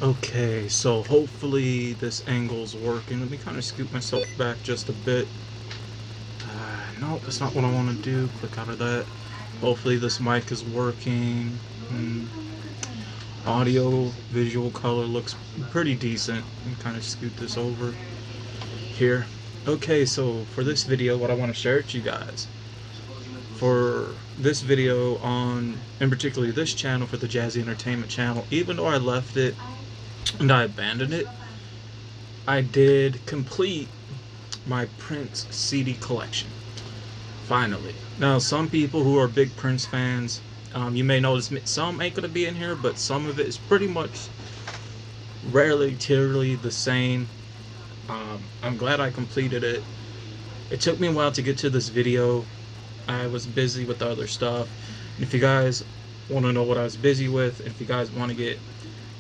Okay, so hopefully this angle's working. Let me kind of scoot myself back just a bit. No, that's not what I want to do. Click out of that. Hopefully this mic is working. Audio, visual color looks pretty decent. Let me kind of scoot this over here. Okay, so for this video, what I want to share with you guys. For this video on, in particular this channel, for the Jazzy Entertainment channel, even though I left it and I abandoned it, I did complete my Prince CD collection. Finally. Now, some people who are big Prince fans, you may notice some ain't gonna be in here, but some of it is pretty much relatively the same. I'm glad I completed it. It took me a while to get to this video. I was busy with other stuff. And if you guys want to know what I was busy with, if you guys want to get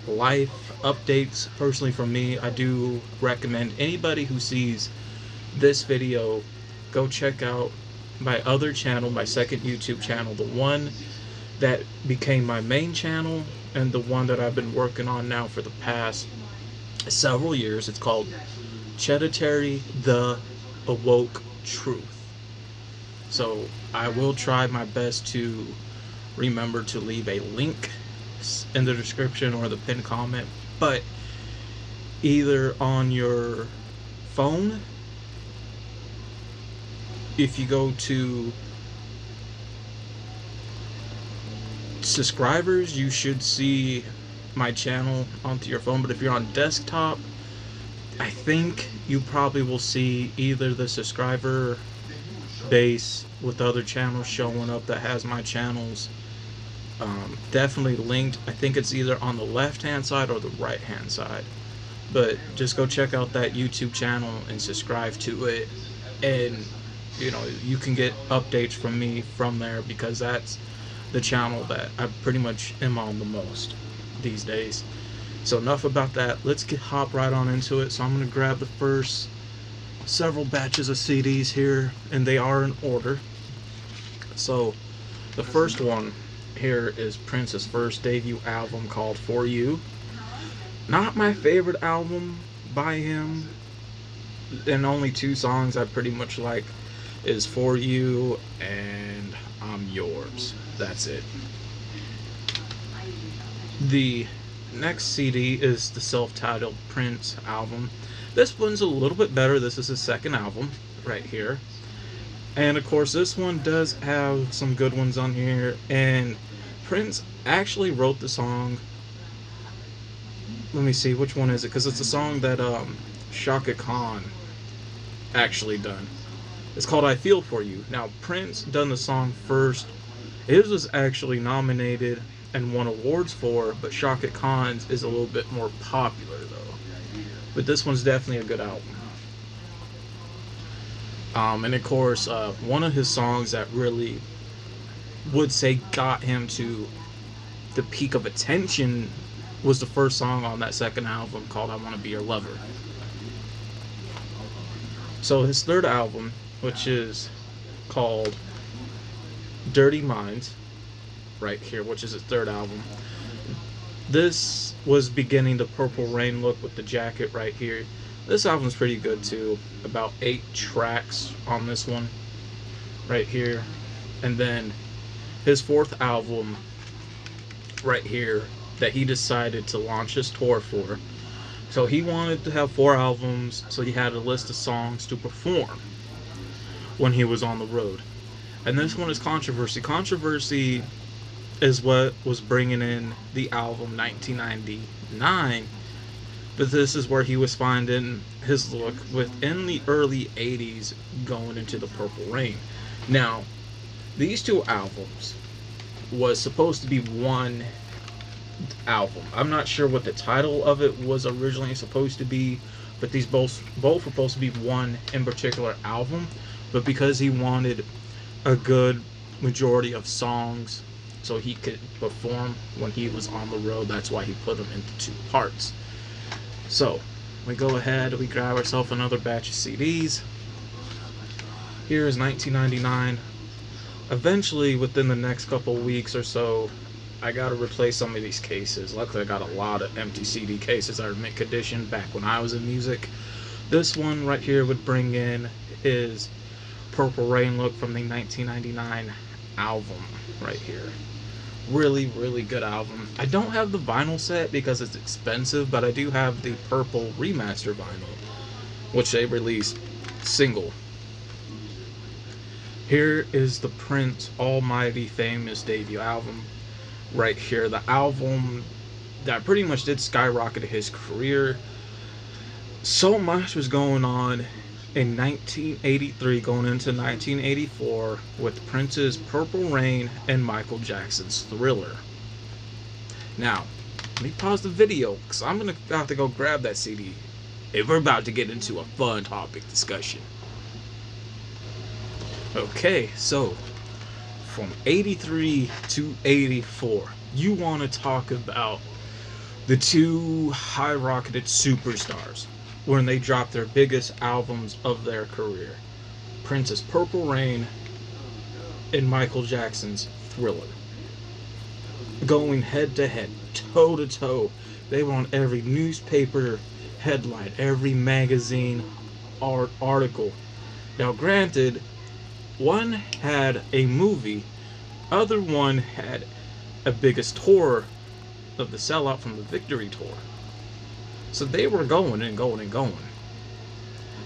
life updates personally from me, I do recommend anybody who sees this video go check out my other channel, my second YouTube channel, the one that became my main channel and the one that I've been working on now for the past several years. It's called ChEDDErTARY the Awoke Truth. So I will try my best to remember to leave a link in the description or the pinned comment, but either on your phone, if you go to subscribers, you should see my channel onto your phone, but if you're on desktop, I think you probably will see either the subscriber base with other channels showing up that has my channels definitely linked. I think it's either on the left hand side or the right hand side, but just go check out that YouTube channel and subscribe to it, and you know, you can get updates from me from there, because that's the channel that I pretty much am on the most these days. So enough about that, let's hop right on into it. So I'm going to grab the first several batches of CDs here, and they are in order. So the first one here is Prince's first debut album called For You. Not my favorite album by him, and only two songs I pretty much like is For You and I'm Yours. That's it. The next CD is the self-titled Prince album. This one's a little bit better. This is his second album right here. And of course this one does have some good ones on here, and Prince actually wrote the song. Let me see, which one is it? Because it's a song that Shaka Khan actually done. It's called I Feel For You. Now, Prince done the song first. His was actually nominated and won awards for, but Shaka Khan's is a little bit more popular though. But this one's definitely a good album. And of course, one of his songs that really would say got him to the peak of attention was the first song on that second album called I Want to Be Your Lover. So his third album, which is called Dirty Minds, right here, which is his third album. This was beginning the Purple Rain look with the jacket right here. This album's pretty good too. About 8 tracks on this one right here. And then his fourth album right here that he decided to launch his tour for. So he wanted to have 4 albums, so he had a list of songs to perform when he was on the road. And this one is ChEDDErTry. ChEDDErTry is what was bringing in the album 1999, but this is where he was finding his look within the early 80s going into the Purple Rain. Now, these two albums was supposed to be one album. I'm not sure what the title of it was originally supposed to be, but these both were supposed to be one in particular album, but because he wanted a good majority of songs so he could perform when he was on the road, that's why he put them into 2 parts. So we go ahead, we grab ourselves another batch of CDs. Here is 1999. Eventually, within the next couple weeks or so, I gotta replace some of these cases. Luckily, I got a lot of empty CD cases that are mint condition back when I was in music. This one right here would bring in his Purple Rain look from the 1999 album right here. Really, really good album. I don't have the vinyl set because it's expensive, but I do have the purple remaster vinyl, which they released single. Here is the Prince Almighty Famous debut album right here. The album that pretty much did skyrocket his career. So much was going on in 1983 going into 1984 with Prince's Purple Rain and Michael Jackson's Thriller. Now, let me pause the video because I'm going to have to go grab that CD if we're about to get into a fun topic discussion. Okay, so from 83 to 84, you want to talk about the two high-rocketed superstars when they dropped their biggest albums of their career. Prince's Purple Rain and Michael Jackson's Thriller. Going head to head, toe to toe. They were on every newspaper headline, every magazine article. Now granted, one had a movie, other one had a biggest tour of the sellout from the Victory Tour. So they were going and going and going.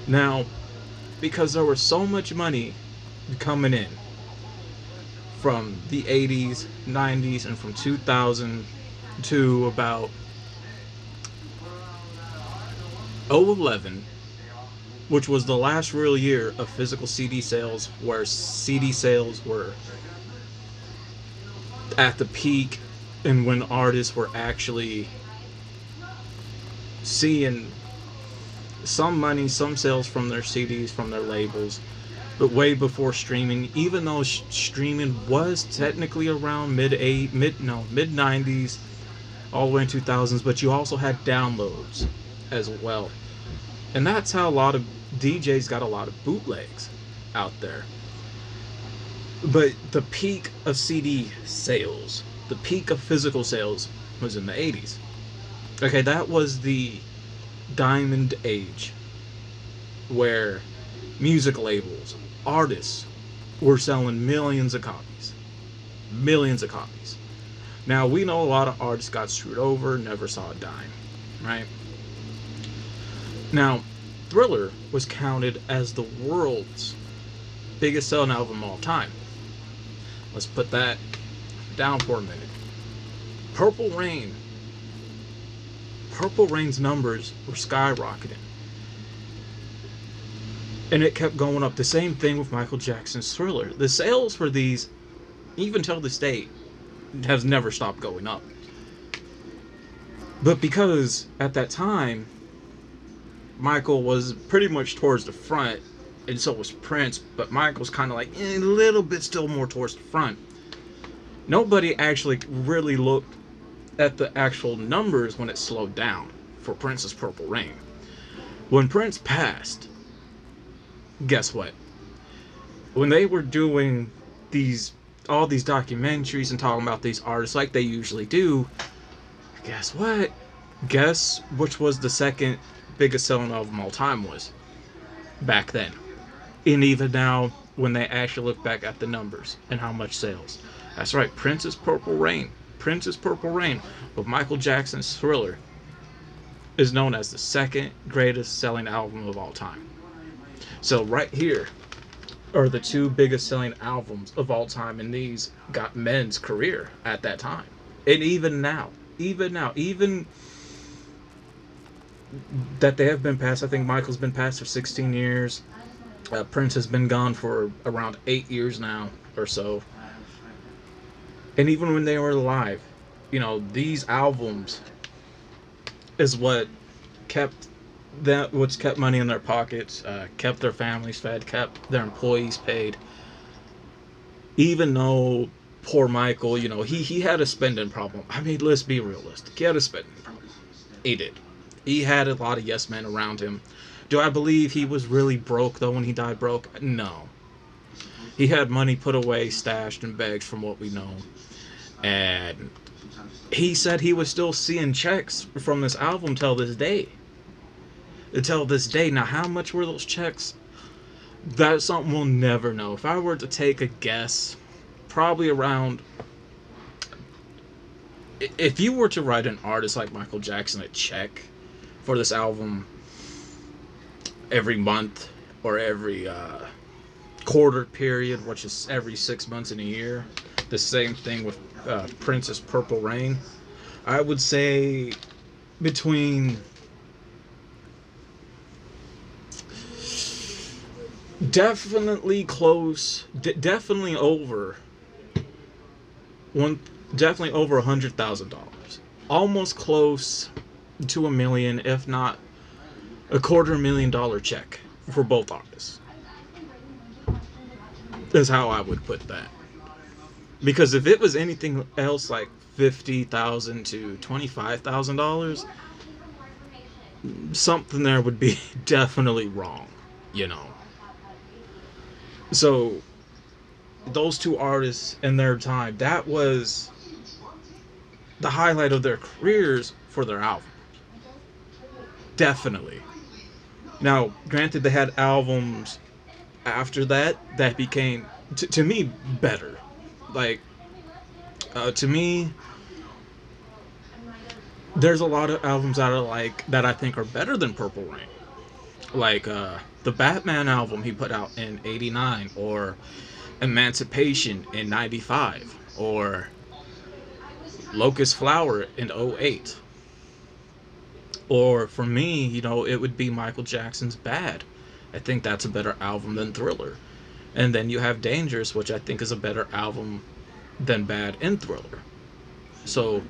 Now, because there was so much money coming in from the 80s, 90s, and from 2000 to about 2011, which was the last real year of physical CD sales, where CD sales were at the peak and when artists were actually seeing some money, some sales from their CDs, from their labels, but way before streaming. Even though streaming was technically around mid 90s, all the way in 2000s, but you also had downloads as well, and that's how a lot of DJs got a lot of bootlegs out there. But the peak of CD sales, the peak of physical sales, was in the 80s. Okay, that was the diamond age where music labels, artists were selling millions of copies. Millions of copies. Now, we know a lot of artists got screwed over, never saw a dime, right? Now, Thriller was counted as the world's biggest selling album of all time. Let's put that down for a minute. Purple Rain's numbers were skyrocketing, and it kept going up. The same thing with Michael Jackson's Thriller. The sales for these, even till this day, has never stopped going up. But because at that time Michael was pretty much towards the front, and so was Prince, but Michael's kind of like a little bit still more towards the front. Nobody actually really looked at the actual numbers when it slowed down for Prince's Purple Rain. When Prince passed, guess what? When they were doing all these documentaries and talking about these artists like they usually do, guess what? Guess which was the second biggest selling album of all time was back then. And even now, when they actually look back at the numbers and how much sales. That's right, Prince's Purple Rain. Prince's Purple Rain with Michael Jackson's Thriller is known as the second greatest selling album of all time. So right here are the two biggest selling albums of all time, and these got men's career at that time. And even that they have been passed. I think Michael's been passed for 16 years. Prince has been gone for around 8 years now or so. And even when they were alive, these albums is what's kept money in their pockets, kept their families fed, kept their employees paid. Even though poor Michael, he had a spending problem. I mean, let's be realistic. He had a spending problem. He did. He had a lot of yes men around him. Do I believe he was really broke, though, when he died broke? No. He had money put away, stashed, and bags from what we know. And he said he was still seeing checks from this album till this day. Until this day. Now, how much were those checks? That's something we'll never know. If I were to take a guess, probably around... If you were to write an artist like Michael Jackson a check for this album every month or every quarter period, which is every 6 months in a year, the same thing with Prince's Purple Rain, I would say between definitely close, definitely over $100,000, almost close to $1 million, if not $250,000 check for both artists. Is how I would put that. Because if it was anything else like $50,000 to $25,000, something there would be definitely wrong, you know. So those two artists in their time, that was the highlight of their careers for their albums. Definitely. Now, granted, they had albums after that became, to me, better. Like, to me, there's a lot of albums that I like that I think are better than Purple Rain. Like, the Batman album he put out in '89, or Emancipation in '95, or Locust Flower in '08. Or for me, you know, it would be Michael Jackson's Bad. I think that's a better album than Thriller. And then you have Dangerous, which I think is a better album than Bad and Thriller. So,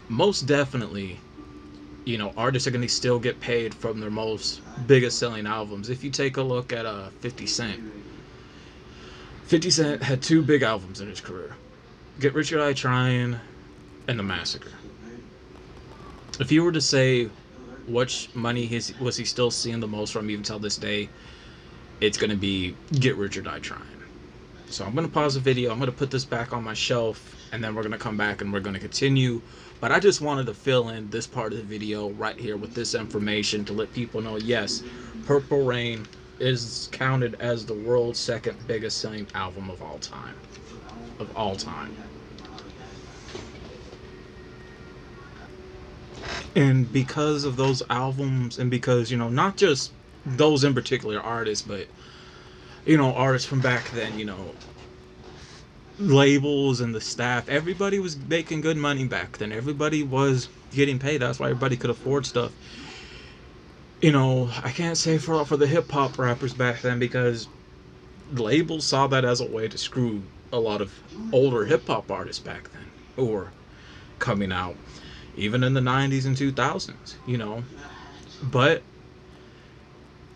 most definitely, you know, artists are going to still get paid from their most biggest selling albums. If you take a look at 50 Cent. 50 Cent had two big albums in his career. Get Rich or Die Trying and The Massacre. If you were to say which money was he still seeing the most from even till this day, it's going to be Get Rich or Die Trying. So I'm going to pause the video. I'm going to put this back on my shelf, and then we're going to come back and we're going to continue. But I just wanted to fill in this part of the video right here with this information to let people know, yes, Purple Rain is counted as the world's second biggest selling album of all time. Of all time. And because of those albums, and because, you know, not just those in particular artists, but, you know, artists from back then, you know, labels and the staff, everybody was making good money back then. Everybody was getting paid. That's why everybody could afford stuff. You know, I can't say for the hip-hop rappers back then, because labels saw that as a way to screw a lot of older hip-hop artists back then, who were coming out even in the 90s and 2000s, you know. But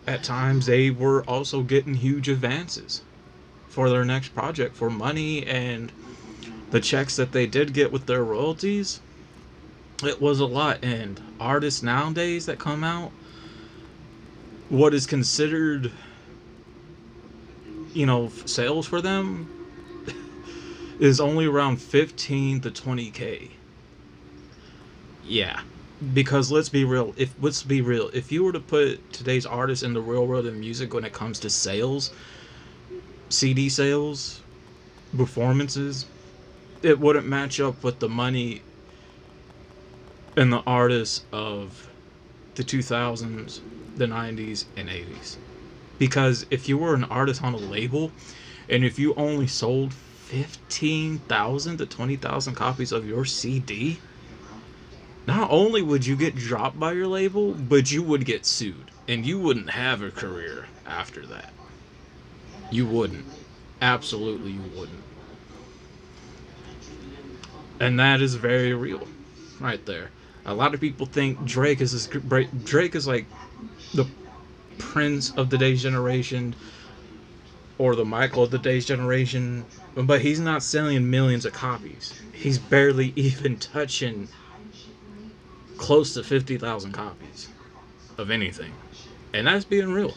at times they were also getting huge advances for their next project for money, and the checks that they did get with their royalties, it was a lot. And artists nowadays that come out, what is considered, you know, sales for them is only around 15 to 20K. Yeah, because let's be real. If you were to put today's artists in the real world of music when it comes to sales, CD sales, performances, it wouldn't match up with the money and the artists of the 2000s, the 90s, and 80s. Because if you were an artist on a label, and if you only sold 15,000 to 20,000 copies of your CD, not only would you get dropped by your label, but you would get sued. And you wouldn't have a career after that. You wouldn't. Absolutely you wouldn't. And that is very real. Right there. A lot of people think Drake is like the Prince of today's generation, or the Michael of today's generation. But he's not selling millions of copies. He's barely even touching close to 50,000 copies of anything. And that's being real.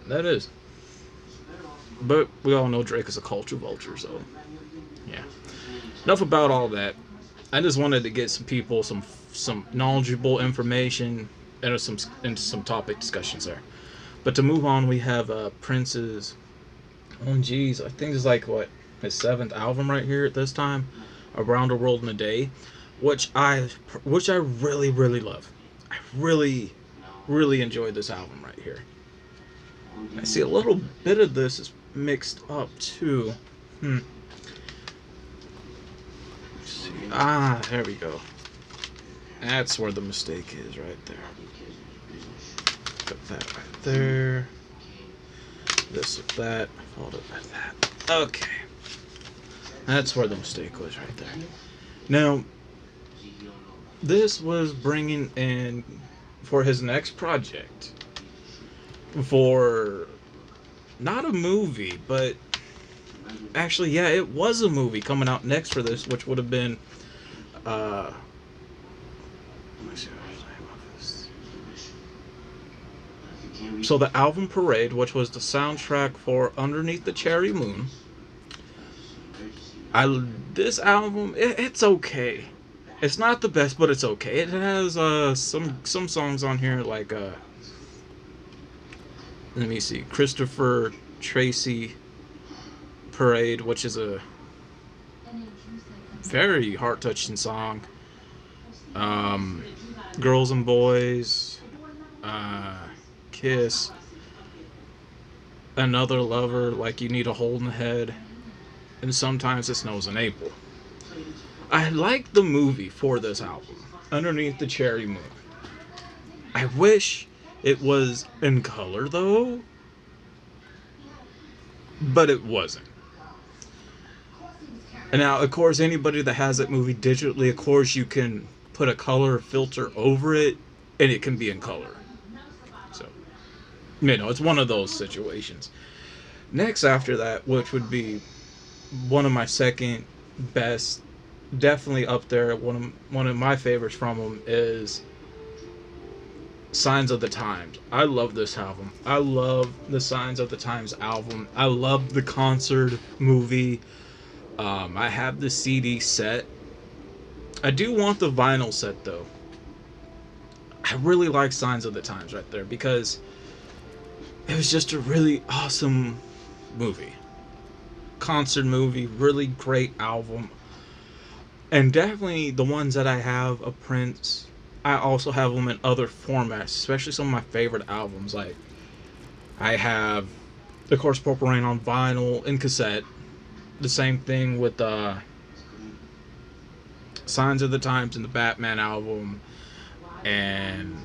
That is. But we all know Drake is a culture vulture, so yeah. enough about all that. I just wanted to get some people some knowledgeable information and some topic discussions there. But to move on, we have Prince's. Oh, geez, I think it's like what his seventh album right here at this time, Around the World in a Day, which I really love. I really enjoyed this album right here. I see a little bit of this is mixed up too. See. There we go. That's where the mistake is, right there. Put that right there. This with that. Fold it like that. Okay. That's where the mistake was, right there. Now, this was bringing in for his next project. For not a movie, but actually, yeah, it was a movie coming out next for this, which would have been let me see what his name was. So the album Parade, which was the soundtrack for Underneath the Cherry Moon. This album, it's okay. It's not the best, but it's okay. It has some songs on here like let me see, Christopher Tracy Parade, which is a very heart-touching song. Girls and Boys, Kiss, Another Lover, Like You Need a Hole in the Head, and Sometimes It Snows in April. I like the movie for this album, Underneath the Cherry Moon. I wish it was in color though, but it wasn't. And now, of course, anybody that has that movie digitally, of course, you can put a color filter over it, and it can be in color. So, it's one of those situations. Next after that, which would be one of my second best, definitely up there, one of my favorites from him is Signs of the Times. I love this album. I love the Signs of the Times album. I love the concert movie. I have the CD set. I do want the vinyl set though. I really like Signs of the Times right there because it was just a really awesome movie. Concert movie, really great album. And definitely the ones that I have of Prince, I also have them in other formats, especially some of my favorite albums. Like, I have, of course, Purple Rain on vinyl and cassette. The same thing with Signs of the Times and the Batman album, and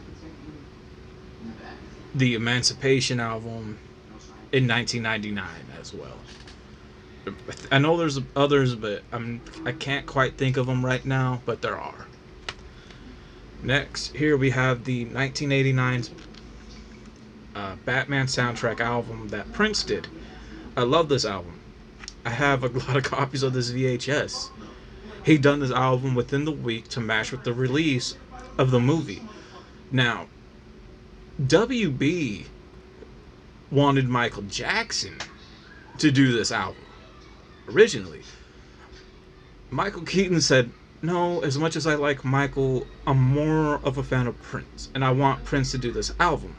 the Emancipation album in 1999 as well. I know there's others, but I can't quite think of them right now, but there are. Next, here we have the 1989's Batman soundtrack album that Prince did. I love this album. I have a lot of copies of this VHS. He done this album within the week to match with the release of the movie. Now, WB wanted Michael Jackson to do this album originally. Michael Keaton said, no, as much as I like Michael, I'm more of a fan of Prince, and I want Prince to do this album.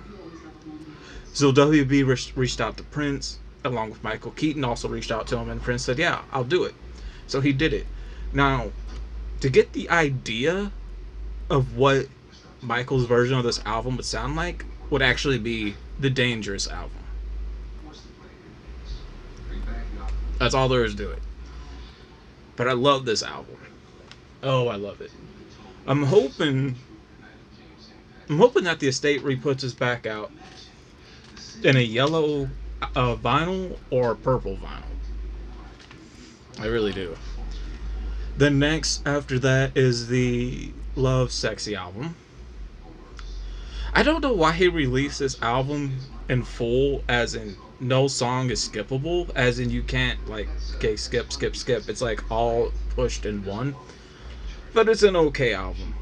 So WB reached out to Prince, along with Michael Keaton, also reached out to him, and Prince said, yeah, I'll do it. So he did it. Now, to get the idea of what Michael's version of this album would sound like, would actually be the Dangerous album. That's all there is to it. But I love this album. Oh, I love it. I'm hoping that the estate re-puts this back out in a yellow vinyl or a purple vinyl. I really do. The next after that is the Love Sexy album. I don't know why he released this album in full, as in no song is skippable, as in you can't like, okay, skip. It's like all pushed in one. But it's an okay album.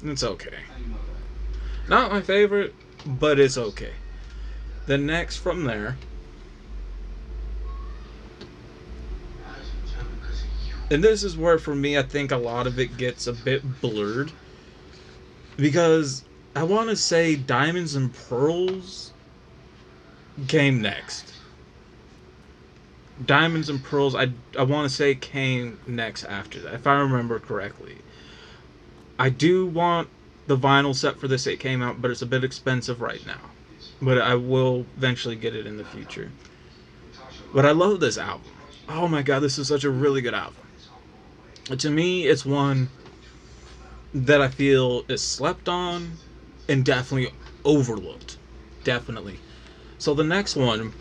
It's okay. Not my favorite, but it's okay. The next from there And this is where, for me, I think a lot of it gets a bit blurred. Because I want to say Diamonds and Pearls came next. Diamonds and Pearls, I want to say came next after that, if I remember correctly. I do want the vinyl set for this. It came out, but it's a bit expensive right now. But I will eventually get it in the future. But I love this album. Oh my god, this is such a really good album. To me, it's one that I feel is slept on and definitely overlooked. Definitely. So the next one,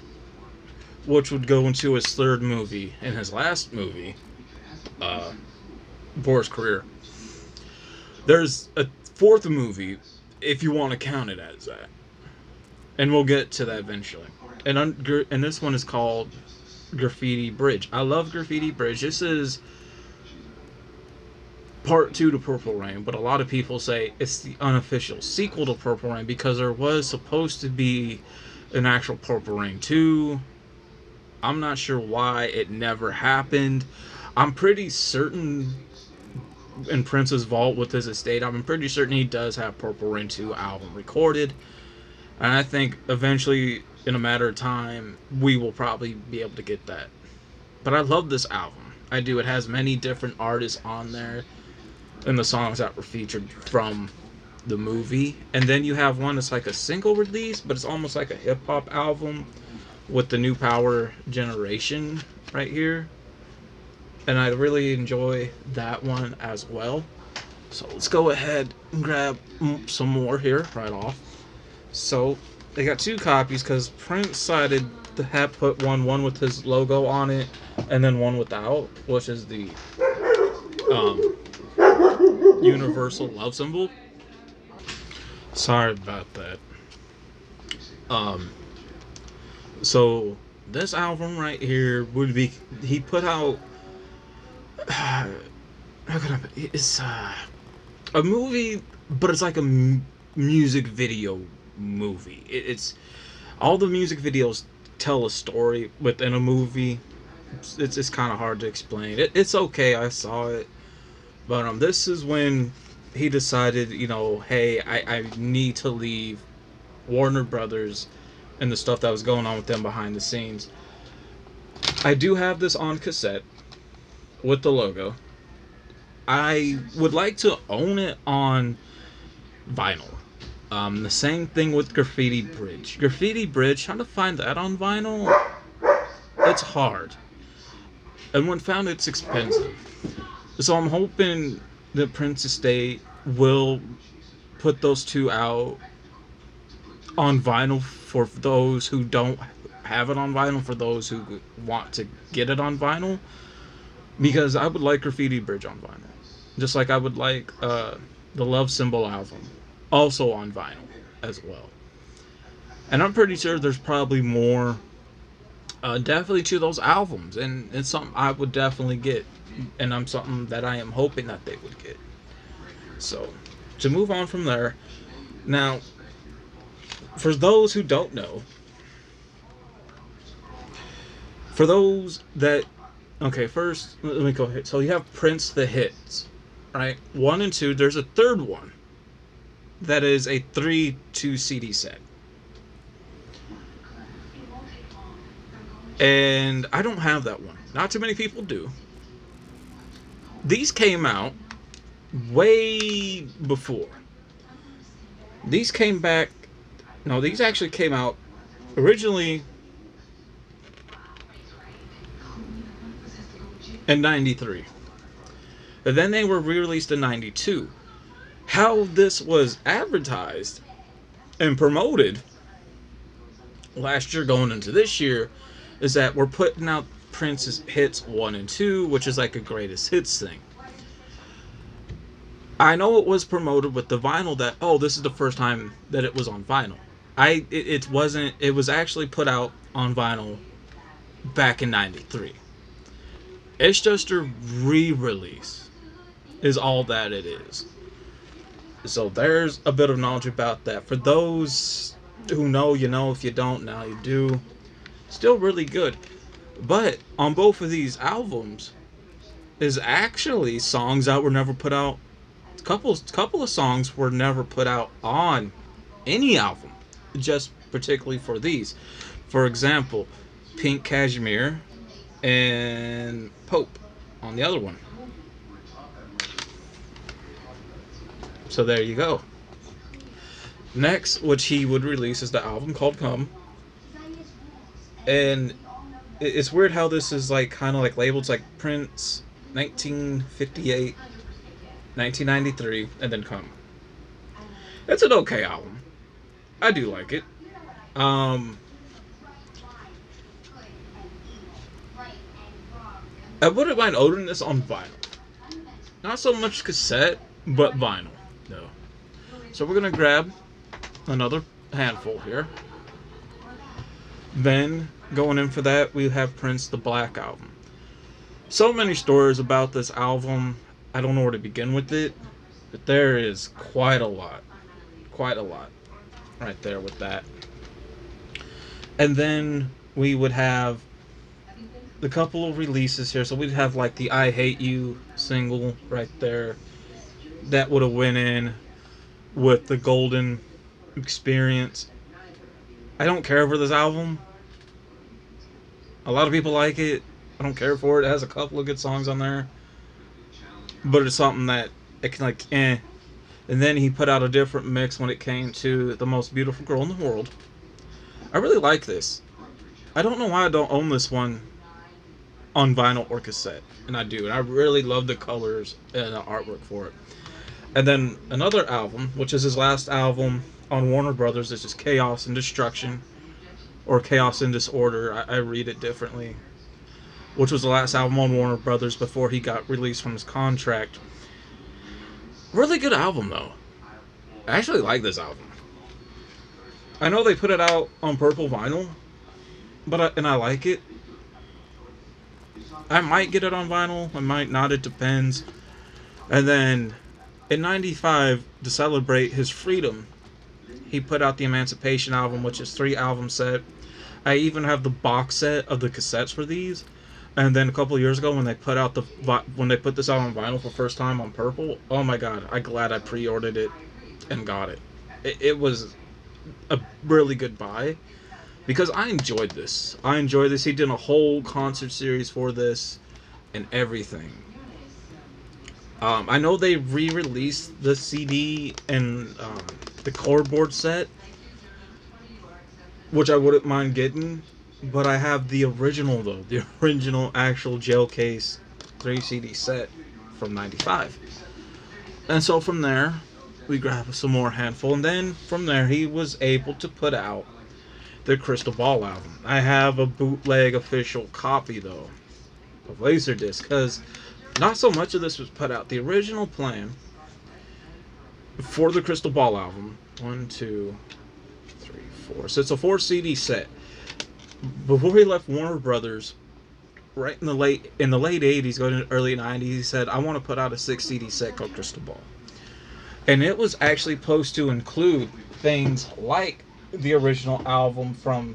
which would go into his third movie and his last movie for his career. There's a fourth movie, if you want to count it as that. And we'll get to that eventually. And this one is called Graffiti Bridge. I love Graffiti Bridge. This is part 2 to Purple Rain, but a lot of people say it's the unofficial sequel to Purple Rain because there was supposed to be an actual Purple Rain 2. I'm not sure why it never happened. I'm pretty certain in Prince's vault with his estate, I'm pretty certain he does have Purple Rain 2 album recorded. And I think eventually, in a matter of time, we will probably be able to get that. But I love this album. I do. It has many different artists on there and the songs that were featured from the movie. And then you have one that's like a single release, but it's almost like a hip-hop album with the New Power Generation right here. And I really enjoy that one as well. So let's go ahead and grab some more here right off. So they got 2 copies because Prince decided to have put one with his logo on it and then one without, which is the universal love symbol. Sorry about that. So this album right here would be, he put out it's a movie, but it's like a music video movie. It's all the music videos tell a story within a movie. It's kind of hard to explain. It's okay. I saw it, but this is when he decided, hey, I need to leave Warner Brothers and the stuff that was going on with them behind the scenes. I do have this on cassette with the logo. I would like to own it on vinyl. The same thing with Graffiti Bridge. Graffiti Bridge, trying to find that on vinyl, it's hard. And when found, it's expensive. So I'm hoping the Prince Estate will put those 2 out on vinyl for those who don't have it on vinyl, for those who want to get it on vinyl. Because I would like Graffiti Bridge on vinyl. Just like I would like the Love Symbol album also on vinyl as well. And I'm pretty sure there's probably more definitely to those albums. And it's something I would definitely get. And I'm something that I am hoping that they would get. So, to move on from there. Now, for those who don't know, for those that... Okay, first, let me go ahead. So you have Prince the Hits, right? 1 and 2. There's a third one that is a 3-2 CD set. And I don't have that one. Not too many people do. These came out way before. These came back... No, these actually came out originally in 93. And then they were re-released in 92. How this was advertised and promoted last year going into this year is that we're putting out Prince's Hits 1 and 2, which is like a greatest hits thing. I know it was promoted with the vinyl that, oh, this is the first time that it was on vinyl. It wasn't. It was actually put out on vinyl back in 93. It's just a re-release is all that it is. So there's a bit of knowledge about that. For those who know, you know. If you don't, now you do. Still really good. But on both of these albums, is actually songs that were never put out. Couple of songs were never put out on any album, just particularly for these. For example, Pink Cashmere and Pope on the other one. So there you go. Next, which he would release, is the album called Come. And it's weird how this is like kind of like labeled. It's like Prince 1958, 1993, and then Come. It's an okay album. I do like it. I wouldn't mind ordering this on vinyl. Not so much cassette, but vinyl. No. So we're gonna grab another handful here. Then going in for that, we have Prince, the Black Album. So many stories about this album. I don't know where to begin with it, but there is quite a lot right there with that. And then we would have the couple of releases here. So we'd have like the I Hate You single right there. That would have went in with the Golden Experience. I don't care for this album. A lot of people like it. I don't care for it. It has a couple of good songs on there. But it's something that it can like, eh. And then he put out a different mix when it came to The Most Beautiful Girl in the World. I really like this. I don't know why I don't own this one on vinyl or cassette. And I do. And I really love the colors and the artwork for it. And then another album, which is his last album on Warner Brothers, is just Chaos and Destruction. Or Chaos and Disorder. I read it differently. Which was the last album on Warner Brothers before he got released from his contract. Really good album, though. I actually like this album. I know they put it out on purple vinyl, but I like it. I might get it on vinyl, I might not, it depends. And then in 95, to celebrate his freedom, he put out the Emancipation album, which is 3 album set. I even have the box set of the cassettes for these. And then a couple of years ago, when they put this out on vinyl for the first time on purple, oh my god, I'm glad I pre-ordered it and got it. It was a really good buy because I enjoyed this. He did a whole concert series for this and everything. I know they re-released the CD and the cardboard set, which I wouldn't mind getting. But I have the original, though. The original actual gel case 3 CD set from 95. And so from there, we grab some more handful. And then from there, he was able to put out the Crystal Ball album. I have a bootleg official copy, though, of Laserdisc. Because not so much of this was put out. The original plan for the Crystal Ball album, 1, 2, 3, 4. So it's a 4 CD set. Before he left Warner Brothers, right in the late 80s, going into early 90s, he said, I want to put out a 6 CD set called Crystal Ball. And it was actually supposed to include things like the original album from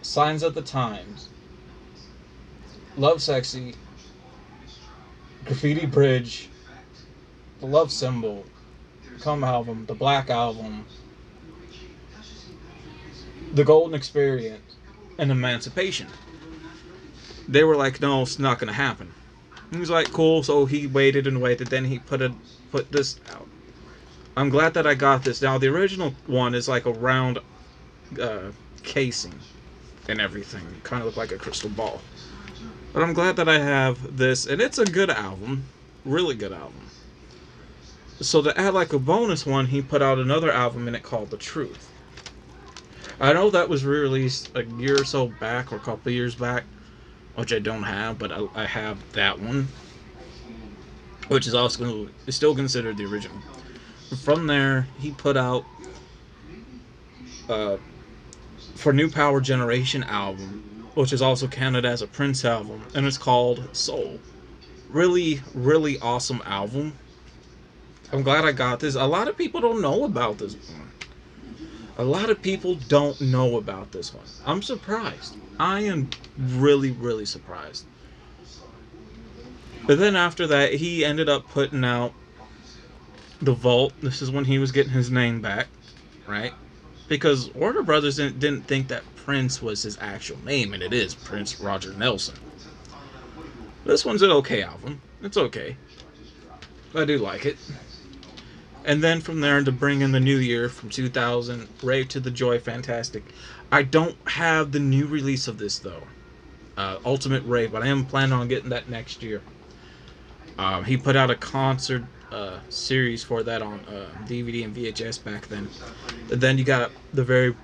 Signs of the Times, Love Sexy, Graffiti Bridge, The Love Symbol, Come album, The Black Album, The Golden Experience, and Emancipation. They were like, no, it's not going to happen. He was like, cool. So he waited and waited. Then he put this out. I'm glad that I got this. Now, the original one is like a round casing and everything. Kind of look like a crystal ball. But I'm glad that I have this. And it's a good album. Really good album. So to add like a bonus one, he put out another album in it called The Truth. I know that was re-released a year or so back, or a couple of years back, which I don't have, but I have that one, which is also still considered the original. From there, he put out for New Power Generation album, which is also counted as a Prince album, and it's called Soul. Really, really awesome album. I'm glad I got this. A lot of people don't know about this one. A lot of people don't know about this one. I'm surprised. I am really, really surprised. But then after that, he ended up putting out The Vault. This is when he was getting his name back, right? Because Warner Brothers didn't think that Prince was his actual name, and it is Prince Roger Nelson. This one's an okay album. It's okay. I do like it. And then from there, to bring in the new year from 2000, Rave to the Joy, fantastic. I don't have the new release of this though, Ultimate Rave, but I am planning on getting that next year. He put out a concert series for that on DVD and VHS back then. And then you got the very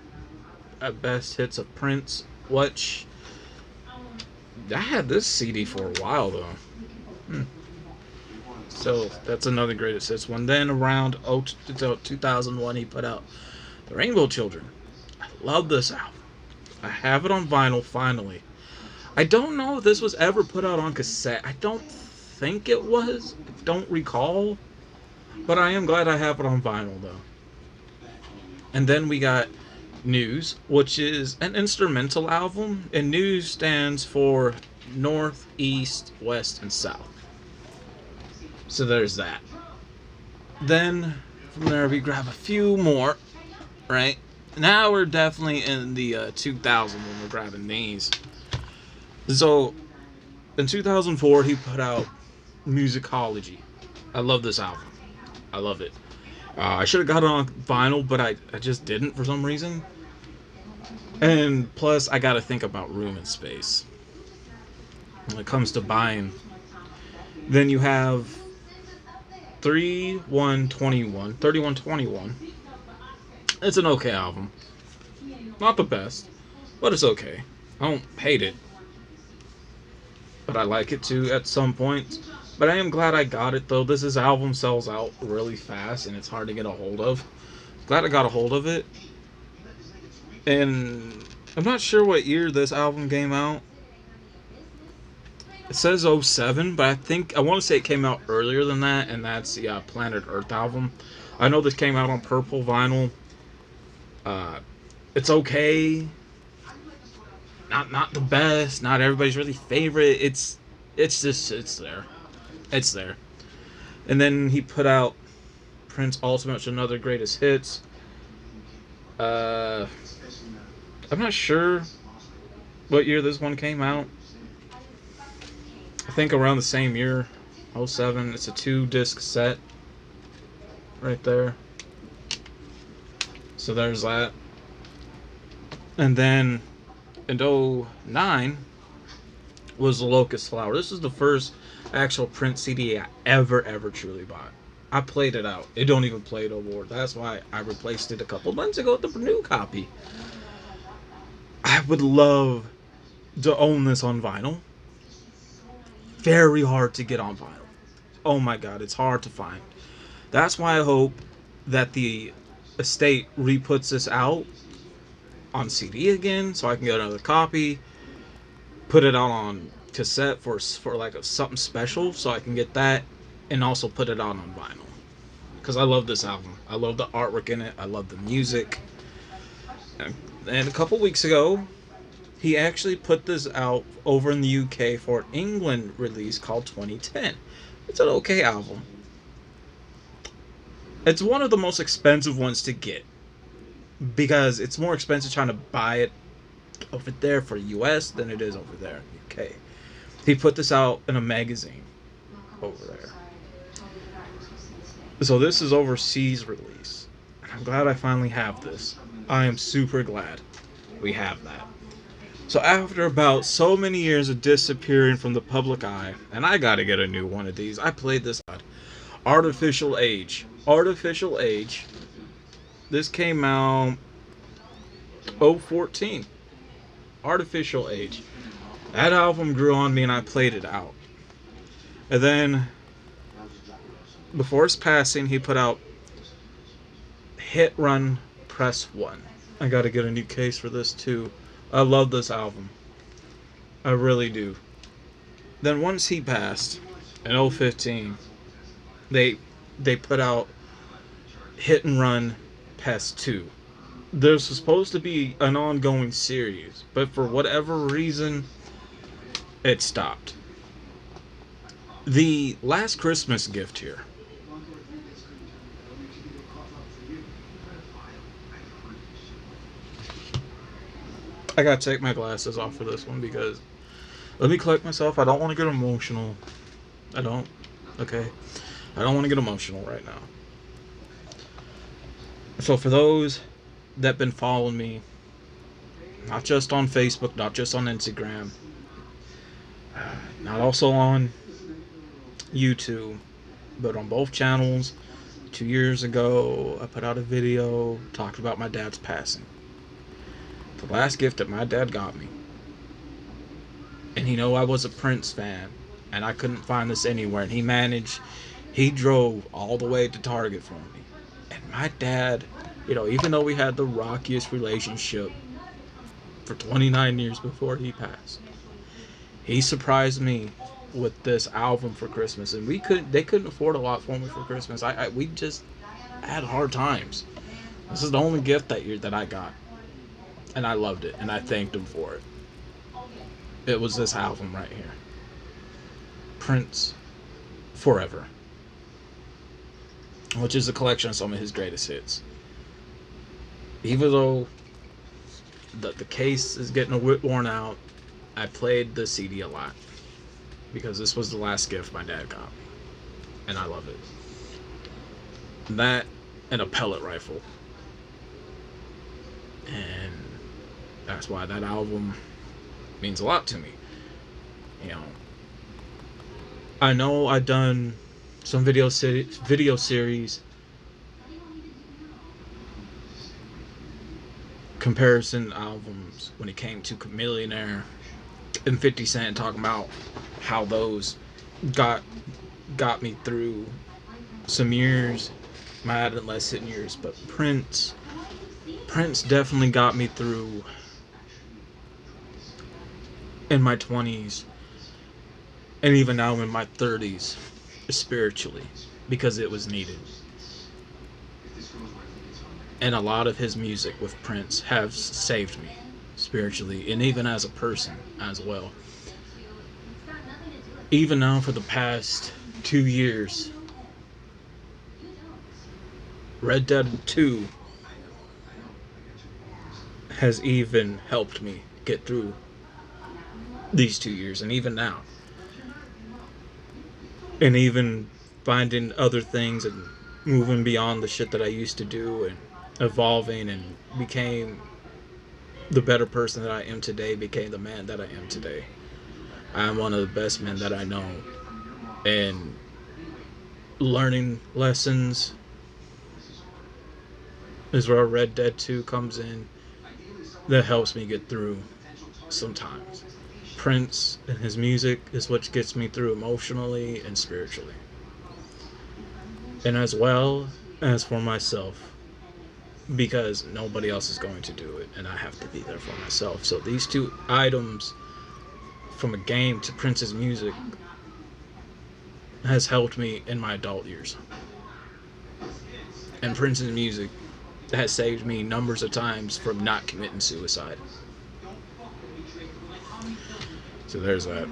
best hits of Prince, which I had this CD for a while though. So that's another greatest hits one. Then around 2001, he put out The Rainbow Children. I love this album. I have it on vinyl finally. I don't know if this was ever put out on cassette. I don't think it was. I don't recall. But I am glad I have it on vinyl though. And then we got News, which is an instrumental album. And News stands for North, East, West, and South. So there's that. Then from there we grab a few more, right? Now we're definitely in the 2000 when we're grabbing these. So in 2004 he put out Musicology. I love this album. I love it. I should have got it on vinyl, but I just didn't for some reason. And plus I got to think about room and space when it comes to buying. Then you have 3121. It's an okay album. Not the best, but it's okay. I don't hate it, but I like it too at some points. But I am glad I got it though. This album sells out really fast and it's hard to get a hold of. Glad I got a hold of it. And I'm not sure what year this album came out. It says 07, but I want to say it came out earlier than that, and that's the Planet Earth album. I know this came out on purple vinyl. It's okay. Not the best. Not everybody's really favorite. It's there. It's there. And then he put out Prince Ultimate, which is another greatest hits. I'm not sure what year this one came out. I think around the same year, 07. It's a 2-disc set right there. So there's that. And then in 09 was The Locust Flower. This is the first actual Prince CD I ever truly bought. I played it out. It don't even play no more. That's why I replaced it a couple months ago with the new copy. I would love to own this on vinyl. Very hard to get on vinyl. Oh my god, it's hard to find. That's why I hope that the estate re-puts this out on CD again, so I can get another copy, put it out on cassette for like something special, so I can get that, and also put it out on vinyl. Because I love this album. I love the artwork in it. I love the music. And a couple weeks ago, he actually put this out over in the UK for an England release called 2010. It's an okay album. It's one of the most expensive ones to get, because it's more expensive trying to buy it over there for US than it is over there in the UK. He put this out in a magazine over there. So this is overseas release. I'm glad I finally have this. I am super glad we have that. So after about so many years of disappearing from the public eye, and I gotta get a new one of these. I played this Artificial Age. Artificial Age. This came out 2014. Artificial Age. That album grew on me and I played it out. And then before his passing, he put out Hit Run Press 1. I gotta get a new case for this too. I love this album. I really do. Then once he passed in 2015, they put out Hit and Run Press 2. There's supposed to be an ongoing series, but for whatever reason, it stopped. The last Christmas gift here. I gotta take my glasses off for this one because let me collect myself. I don't want to get emotional. I don't. Okay. I don't want to get emotional right now. So for those that been following me, not just on Facebook, not just on Instagram, not also on YouTube, but on both channels, 2 years ago, I put out a video talking about my dad's passing. The last gift that my dad got me. And he know I was a Prince fan, and I couldn't find this anywhere. And he drove all the way to Target for me. And my dad, even though we had the rockiest relationship for 29 years before he passed, he surprised me with this album for Christmas. And they couldn't afford a lot for me for Christmas. We just had hard times. This is the only gift that year that I got. And I loved it, and I thanked him for it. It was this album right here. Prince Forever. Which is a collection of some of his greatest hits. Even though the case is getting a bit worn out, I played the CD a lot. Because this was the last gift my dad got me. And I love it. That and a pellet rifle. And that's why that album means a lot to me. I know I've done some video series comparison albums when it came to Millionaire and 50 Cent, talking about how those got me through some years, my adolescent years. But Prince definitely got me through in my 20s and even now in my 30s spiritually, because it was needed. And a lot of his music with Prince have saved me spiritually and even as a person as well. Even now for the past 2 years, Red Dead 2 has even helped me get through these 2 years, and even now. And even finding other things and moving beyond the shit that I used to do and evolving and became the better person that I am today, became the man that I am today. I am one of the best men that I know. And learning lessons is where Red Dead 2 comes in. That helps me get through sometimes. Prince and his music is what gets me through emotionally and spiritually. And as well as for myself, because nobody else is going to do it, and I have to be there for myself. So these two items, from a game to Prince's music, has helped me in my adult years. And Prince's music has saved me numbers of times from not committing suicide. So there's that.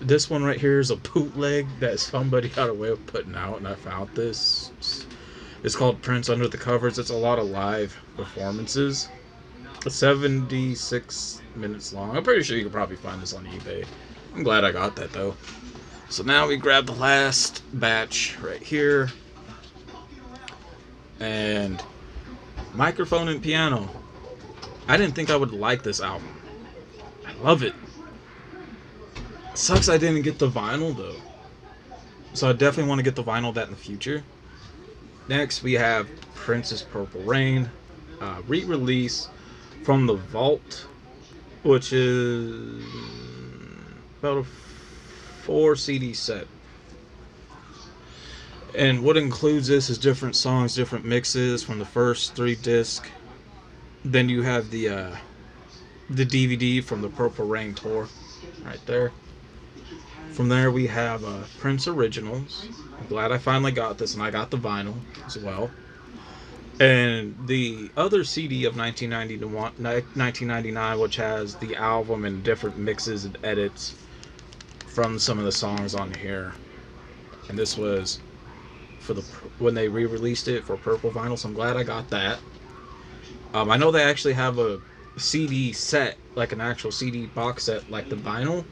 This one right here is a bootleg that somebody had a way of putting out, and I found this. It's called Prince Under the Covers. It's a lot of live performances. It's 76 minutes long. I'm pretty sure you could probably find this on eBay. I'm glad I got that though. So now we grab the last batch right here. And Microphone and Piano. I didn't think I would like this album. I love it. Sucks I didn't get the vinyl though. So I definitely want to get the vinyl of that in the future. Next we have Prince's Purple Rain, re-release from the Vault, which is about a 4 CD set. And what includes this is different songs, different mixes from the first 3 discs. Then you have the DVD from the Purple Rain tour right there. From there we have Prince Originals. I'm glad I finally got this, and I got the vinyl as well. And the other CD of 1999, which has the album and different mixes and edits from some of the songs on here, and this was for the when they re-released it for purple vinyl. So I'm glad I got that. I know they actually have a CD set, like an actual CD box set, like the vinyl,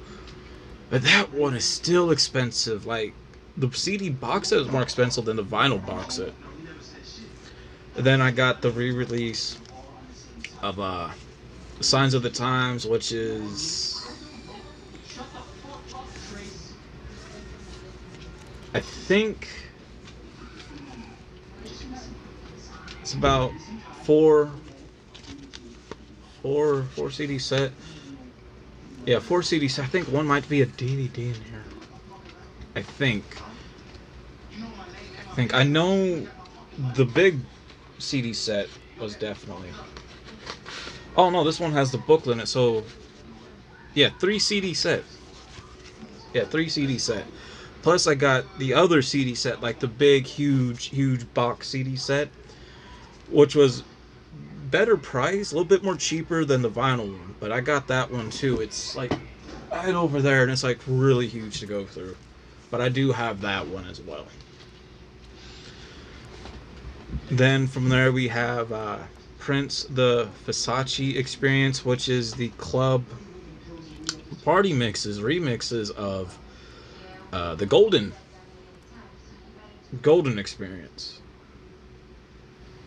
but that one is still expensive. Like the CD box set is more expensive than the vinyl box set. And then I got the re-release of Signs of the Times, which is, I think it's about four CD set. Yeah, 4 CD set. I think one might be a DVD in here. I think I know the big CD set was definitely. Oh no, this one has the booklet in it. So yeah, 3 CD set. Yeah, 3 CD set. Plus I got the other CD set, like the big, huge box CD set, which was better price, a little bit more cheaper than the vinyl one. But I got that one too. It's like right over there, and it's like really huge to go through. But I do have that one as well. Then from there we have Prince, the Versace Experience, which is the club party remixes of the Golden Experience.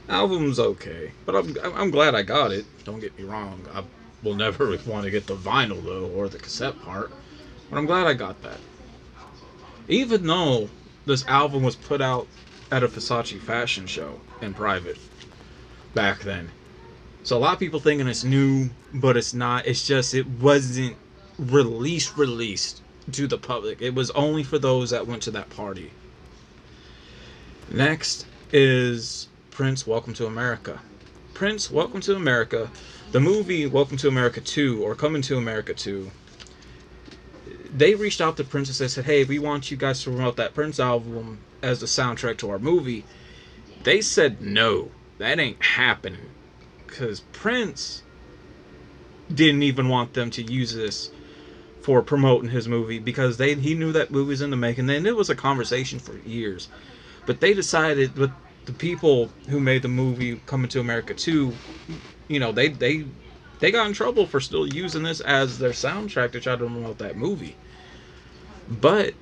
Album's okay, but I'm glad I got it. Don't get me wrong. I will never want to get the vinyl though, or the cassette part. But I'm glad I got that. Even though this album was put out at a Versace fashion show in private back then. So a lot of people thinking it's new, but it's not. It's just it wasn't released to the public. It was only for those that went to that party. Next is Prince, Welcome to America. Prince, Welcome to America. The movie Welcome to America 2, or Coming to America 2, they reached out to Prince and they said, hey, we want you guys to promote that Prince album as the soundtrack to our movie. They said no, that ain't happening, because Prince didn't even want them to use this for promoting his movie, because he knew that movie was in the making, and it was a conversation for years. But they decided, with the people who made the movie Coming to America 2, you know, they got in trouble for still using this as their soundtrack to try to promote that movie. But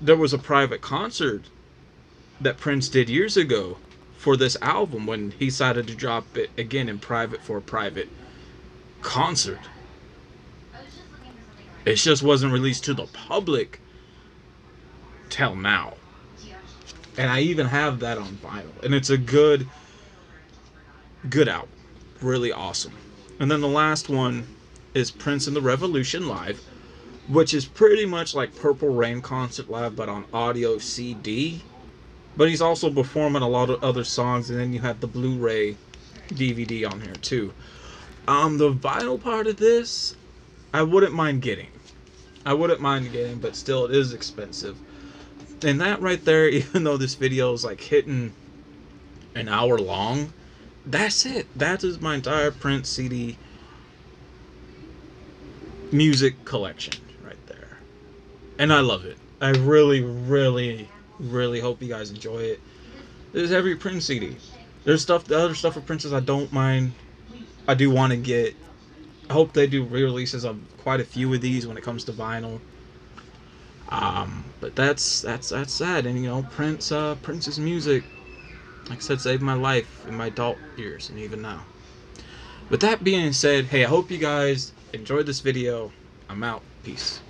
there was a private concert that Prince did years ago for this album when he decided to drop it again in private for a private concert. It just wasn't released to the public till now. And I even have that on vinyl. And it's a good album. Really awesome. And then the last one is Prince and the Revolution Live, which is pretty much like Purple Rain Concert Live, but on audio CD. But he's also performing a lot of other songs, and then you have the Blu-ray DVD on here too. The vinyl part of this, I wouldn't mind getting, but still it is expensive. And that right there, even though this video is like hitting an hour long, that's it. That is my entire Prince CD music collection right there. And I love it. I really hope you guys enjoy it. There's every Prince CD. There's the other stuff for Princes I don't mind. I do want to get. I hope they do re-releases of quite a few of these when it comes to vinyl. But that's sad. And you know, Prince's music, like I said, saved my life in my adult years and even now. With that being said, hey, I hope you guys enjoyed this video. I'm out. Peace.